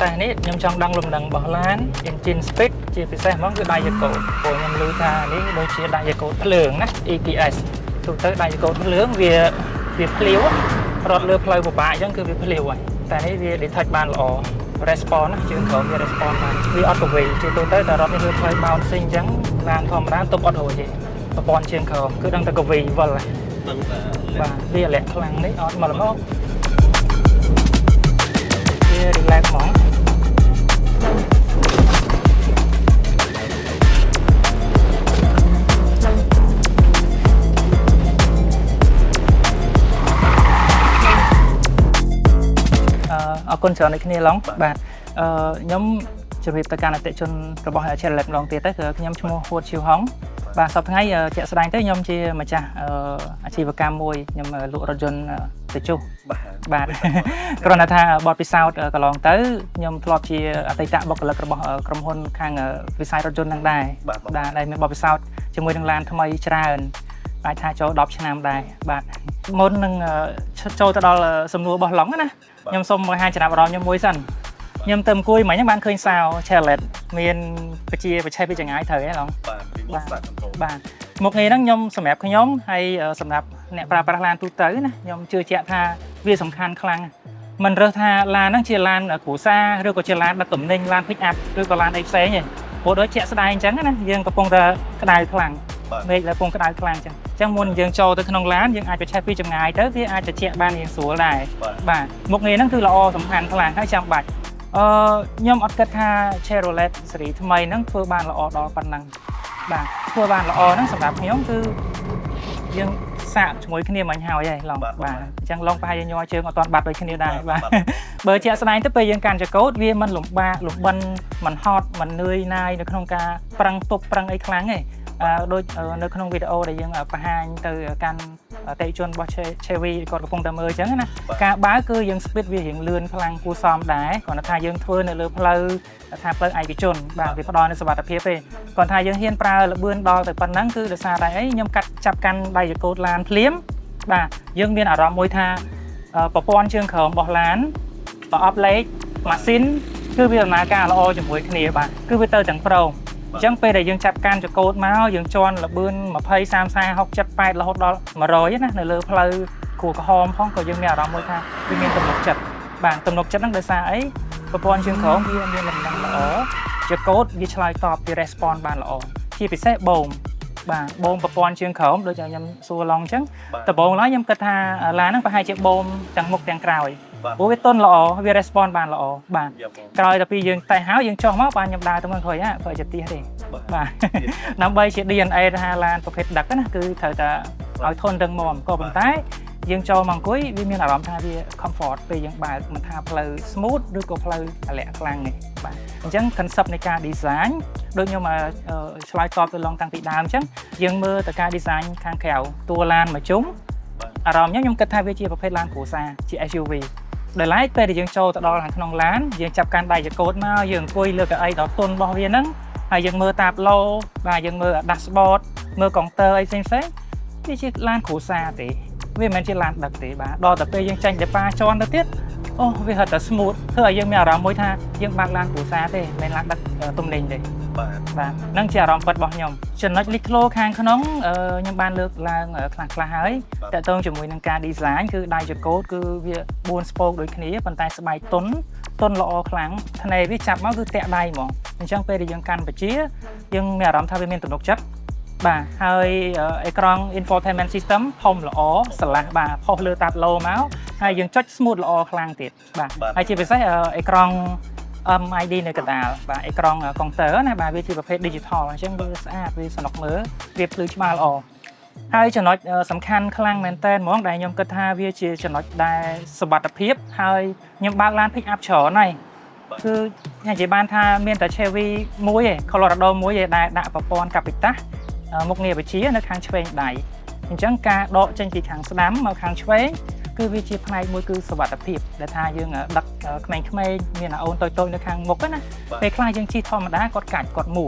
តែនេះខ្ញុំចង់ដឹងលំនឹងរបស់ឡាន engine speed ជាពិសេសហ្មងគឺ Diaco ព្រោះខ្ញុំឮថានេះដូចជា Diaco ភ្លើងណា EPS ទូទៅ Diaco ភ្លើងវាភ្លាវរត់លើផ្លូវពិបាកអញ្ចឹងគឺវាភ្លាវហើយតែនេះវា detect បានល្អ response ណាជើងក្រោមវា response បានវាអត់កវីជាទូទៅតែរត់លើផ្លូវ bouncing អញ្ចឹងឡានធម្មតាទប់អត់រួចទេប្រព័ន្ធជើងក្រោមគឺដឹងតែកវីវិលហ្នឹងបាទវាលាក់ខ្លាំងនេះអត់មកល្មមវា relax ហ្មងអរគុណច្រើនអ្នកគ្នាឡងបាទខ្ញុំជម្រាបទៅកាន់អតិថិជនរបស់ Chevrolet ម្ដងទៀតទៅគឺខ្ញុំឈ្មោះហួតឈីវហុងបាទសប្តាហ៍ថ្ងៃជាក់ស្ដែងទៅខ្ញុំជាម្ចាស់អាជីវកម្មមួយខ្ញុំលក់រថយន្តទៅជុះបាទគ្រាន់តែថាបទពិសោធន៍កន្លងទៅខ្ញុំធ្លាប់ជាអតីតបុគ្គលិករបស់ក្រុមហ៊ុនខាងវិស័យរថយន្តនឹងដែរដែលមានបទពិសោធន៍ជាមួយនឹងឡានថ្មីច្រើនអាចថាចូល10ឆ្នាំដែរបាទមុននឹងចូលទៅដល់សំណួររបស់ឡុងណាខ្ញុំសូមបង្ហាញចំណាប់អារម្មណ៍ខ្ញុំមួយសិនខ្ញុំទៅអង្គុយមិញហ្នឹងបានឃើញសាវ Chevrolet មានបច្ចេកចម្ងាយត្រូវហ៎ឡងបាទមុខងារហ្នឹងខ្ញុំសម្រាប់ខ្ញុំហើយសម្រាប់អ្នកប្រើប្រាស់ឡានទូទៅណាខ្ញុំជឿជាក់ថាវាសំខាន់ខ្លាំងមិនរើសថាឡានហ្នឹងជាឡានគ្រួសារឬក៏ជាឡានដឹកទំនិញឡាន pick up ឬក៏ឡានអីផ្សេងទេព្រោះដូចជាក់ស្ដែងអញ្ចឹងណាយើងកំពុងតែក្តៅខ្លាំងមេឃដែលកំពុងក្តៅខ្លាំងអញ្ចឹងមុនយើងចូលទៅក្នុងឡានយើងអាចបច្ចេកពីចម្ងាយទៅវាអាចត្រជាក់បានយ៉ាងស្រួលដែរបាទមុខងារហ្នឹងគឺល្អសំខាន់ខ្លាំងហើយចាំបាច់ខ្ញុំអត់គិតថា Chevrolet ស៊េរីថ្មីហ្នឹងធ្វើបានល្អដល់ប៉ុណ្ណឹងបាទធ្វើបានល្អហ្នឹងសម្រាប់ខ្ញុំគឺយើងសាកជាមួយគ្នាមិញហើយឡងបាទអញ្ចឹងឡងប្រហែលជាញ័រជើងអត់ទាន់បាត់ដូចគ្នាដែរបាទបើជាក់ស្ដែងទៅពេលយើងកាន់ចង្កូតវាមិនលំបាកលំបិនមិនហត់មិននឿយណាយនៅក្នុងការប្រឹងទប់ប្រឹងអីខ្លាំងទេដូចនៅក្នុងវីដេអូដែលយើងបង្ហាញទៅកាន់អតិថិជនរបស់ Chevy គាត់កំពុងតែមើលអញ្ចឹងណាការបើកគឺយើង speed វារៀងលឿនខ្លាំងគួរសមដែរគ្រាន់តែថាយើងធ្វើនៅលើផ្លូវថាផ្លូវឯកជនបាទវាផ្ដល់នូវសុវត្ថិភាពទេគ្រាន់តែយើងហ៊ានប្រើល្បឿនដល់ទៅប៉ុណ្ណឹងគឺដោយសារតែអីខ្ញុំចាប់កាន់ដៃចង្កូតឡានភ្លាមបាទយើងមានអារម្មណ៍មួយថាប្រព័ន្ធជើងក្រោមរបស់ឡានប្រអប់លេខម៉ាស៊ីនគឺវាដំណើរការល្អជាមួយគ្នាបាទគឺវាទៅទាំងប្រងអញ្ចឹងពេលដែលយើងចាប់កាន់ចង្កូតមកយើងជន់ល្បឿន20 30 40 60 70រហូតដល់100ណានៅលើផ្លូវគួរក្រហមផងក៏យើងមានអារម្មណ៍មួយថាវាមានទំនុកចិត្តបាទទំនុកចិត្តហ្នឹងដោយសារអីប្រព័ន្ធជើងក្រោមវាមានលំនឹងល្អចង្កូតវាឆ្លើយតបវា response បានល្អជាពិសេសបូមបាទបូមប្រព័ន្ធជើងក្រោមដូចខ្ញុំសួរឡងអញ្ចឹងដំបូងឡើយខ្ញុំគិតថាឡានហ្នឹងប្រហែលជាបូមទាំងមុខទាំងក្រោយព្រោះវាទន់ល្អវា response បានល្អបាទក្រោយតែពីយើងតែហើយយើងចុះមកបានខ្ញុំដើរទៅមើលក្រោយបើជាទៀសទេបាទដើម្បីជា DNA ថាឡានប្រភេទដឹកណាគឺត្រូវតែឲ្យធន់រឹងមាំក៏ប៉ុន្តែយើងចូលមកអង្គុយវាមានអារម្មណ៍ថាវា comfort ពេលយើងបើកមិនថាផ្លូវ smooth ឬក៏ផ្លូវអាលាក់ខ្លាំងនេះបាទអញ្ចឹង concept នៃការ design ដូចខ្ញុំឆ្លើយតបទៅឡងតាំងពីដើមអញ្ចឹងយើងមើលទៅការ design ខាងក្រៅតួឡានមួយជុំអារម្មណ៍ខ្ញុំគិតថាវាជាប្រភេទឡានគ្រួសារជា SUV ដោយឡែកពេលដែលយើងចូលទៅដល់ខាងក្នុងឡានយើងចាប់កាន់ដៃចង្កូតមកយើងអង្គុយលើកៅអីដ៏ទន់របស់វាហ្នឹងហើយយើងមើលតាបឡូបាទយើងមើល dashboard មើលកុងទ័រអីផ្សេងវាជាឡានគ្រួសារទេវាមិនមែនជាឡានដឹកទេបាទដល់តែពេលយើងចាញ់តែប៉ាជន់ទៅទៀតអូវាហត់តែ smooth ធ្វើឲ្យយើងមានអារម្មណ៍មួយថាយើងបើកឡានគ្រួសារទេមិនមែនឡានដឹកទំនិញទេបាទហ្នឹងជាអារម្មណ៍ពិតរបស់ខ្ញុំចំណុចលេចធ្លោខាងក្នុងខ្ញុំបានលើកឡើងខ្លះហើយតកតងជាមួយនឹងការ design គឺដៃចង្កូតគឺវា4 spoke ដូចគ្នាប៉ុន្តែស្បែកទន់ល្អខ្លាំងថ្នេរវាចាប់មកគឺតាក់ដៃហ្មងអញ្ចឹងពេលដែលយើងកាន់បជាយើងមានអារម្មណ៍ថាវាមានទំនុកចិត្តបាទហើយអេក្រង់ infotainment system ធំល្អស្រឡះបាទផុសលើតាបឡូមកហើយយើងចុច smooth ល្អខ្លាំងទៀតបាទហើយជាពិសេសអេក្រង់ MID នៅកណ្ដាលបាទអេក្រង់កុងទ័រណាបាទវាជាប្រភេទ digital អញ្ចឹងវាស្អាតវាសំណុកមើលវាភ្លឺច្បាស់ល្អហើយចំណុចសំខាន់ខ្លាំងមែនតើហ្មងដែលខ្ញុំគិតថាវាជាចំណុចដែលសុវត្ថិភាពហើយខ្ញុំបើកឡាន pick up ច្រើនហើយគឺនិយាយបានថាមានតែ Chevy មួយឯង Colorado មួយឯងដែលដាក់ប្រព័ន្ធកាពីតាស់មុខងារវិជានៅខាងឆ្វេងដៃអញ្ចឹងការដកចេញពីខាងស្ដាំមកខាងឆ្វេងគឺវាជាផ្នែកមួយគឺសុវត្ថិភាពដែលថាយើងដឹកក្មេងៗមានអូនតូចៗនៅខាងមុខណាពេលខ្លះយើងជិះធម្មតាគាត់កាច់គាត់មួ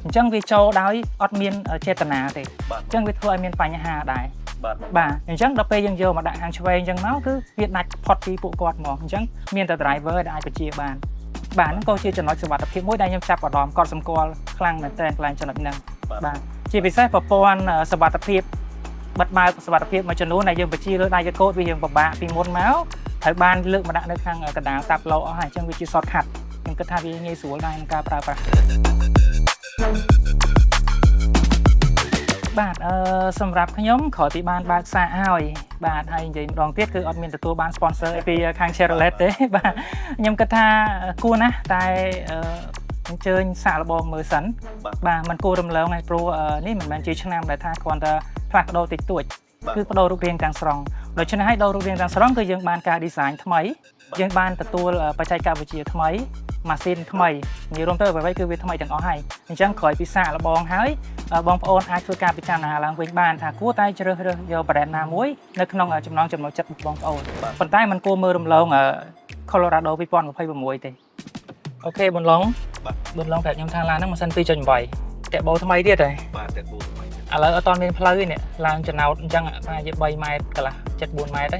អញ្ចឹងវាចូលដោយអត់មានចេតនាទេអញ្ចឹងវាធ្វើឲ្យមានបញ្ហាដែរបាទអញ្ចឹងដល់ពេលយើងយកមកដាក់ខាងឆ្វេងអញ្ចឹងមកគឺវាដាច់ផុតពីពួកគាត់ហ្មងអញ្ចឹងមានតែ driver ដែលអាចបញ្ជាបាន បាទហ្នឹងក៏ជាចំណុចសុវត្ថិភាពមួយដែលខ្ញុំចាប់អារម្មណ៍កត់សម្គាល់ខ្លាំងមែនទែនកន្លែងចំណុចហ្នឹងបាទជាពិសេសប្រព័ន្ធសុវត្ថិភាពបិទបើកសុវត្ថិភាពមួយចំនួនដែលយើងបញ្ជាលើដៃយកូដវាយើងពិបាកពីមុនមកត្រូវបានលើកមកដាក់នៅខាងកណ្ដាលតាប់ឡូអស់ហើយអញ្ចឹងវាជា shortcut ខ្ញុំគិតថាវាងាយស្រួលដែរក្នុងការប្រើប្រាស់បាទសម្រាប់ខ្ញុំក្រោយពីបានបើកសាកហើយបាទហើយនិយាយម្ដងទៀតគឺអត់មានទទួលបាន sponsor ពីខាង Chevrolet ទេបាទខ្ញុំគិតថាគួរណាស់តែអញ្ជើញសាកល្បងមើលសិនបាទมันគួររំលងហើយព្រោះនេះមិនមែនជាឆ្នាំដែលថាគ្រាន់តែផ្លាស់ប្ដូរតិចតួចគឺបដូររូបរាងទាំងស្រុងដូច្នេះហើយដូររូបរាងទាំងស្រុងគឺយើងបានការ design ថ្មីយើងបានទទួលបច្ចេកវិទ្យាថ្មីម៉ាស៊ីនថ្មីនិយាយរួមទៅអ្វីៗគឺវាថ្មីទាំងអស់ហើយអញ្ចឹងក្រោយពីសាកល្បងហើយបងប្អូនអាចធ្វើការពិចារណាឡើងវិញបានថាគួរតែជ្រើសរើសយក brand ណាមួយនៅក្នុងចំណងចំណុចចិត្តបងប្អូនប៉ុន្តែมันគួរមើលរំលង Colorado 2026ទេអូខេប៊ុនឡុងប្រាប់ខ្ញុំថាឡានហ្នឹងម៉ាស៊ីន 2.8 តាក់បូថ្មីទៀតហ៎បាទតាក់បូថ្មីឥឡូវអត់ទាន់មានផ្លូវទេនេះឡើងចំណោតអញ្ចឹងប្រហែលជា3ម៉ែត្រកន្លះ 7-4 ម៉ែត្រទេ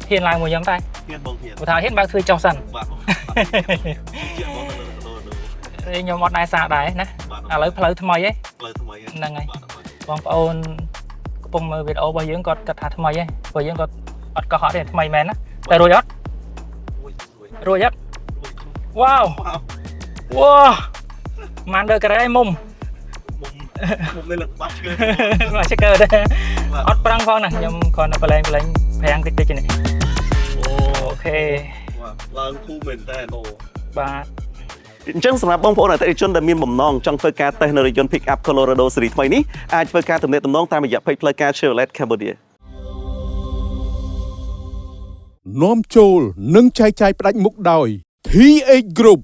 ហ៊ានឡើងមួយខ្ញុំតែហ៊ានបងហ៊ានបើថាហ៊ានបើកធ្វើចុះសិនបាទខ្ញុំអត់ដែរសាកដែរណាឥឡូវផ្លូវថ្មីហ៎ផ្លូវថ្មីហ្នឹងហើយបងប្អូនកំពុងមើលវីដេអូរបស់យើងគាត់គិតថាថ្មីហ៎ព្រោះយើងគាត់អត់កោះអត់ទេថ្មីមែនណាតែរួចអត់រួចអត់វ៉ាវម៉ានដឺការ៉េមុំនៅលើបាត់ឈើបាត់ឈើទេអត់ប្រឹងផងណាខ្ញុំគ្រាន់តែប្រឡែងប្រាំងតិចនេះអូខេឡើងធូរមែនតើបាទអញ្ចឹងសម្រាប់បងប្អូនអតិថិជនដែលមានបំណងចង់ធ្វើការតេស្តនៅរថយន្ត Pick Up Colorado Series ថ្មីនេះអាចធ្វើការទំនាក់ទំនងតាមរយៈ page ផ្លូវការ Chevrolet Cambodia នាំចូលនិងចែកចាយផ្ដាច់មុខដោយ TH Group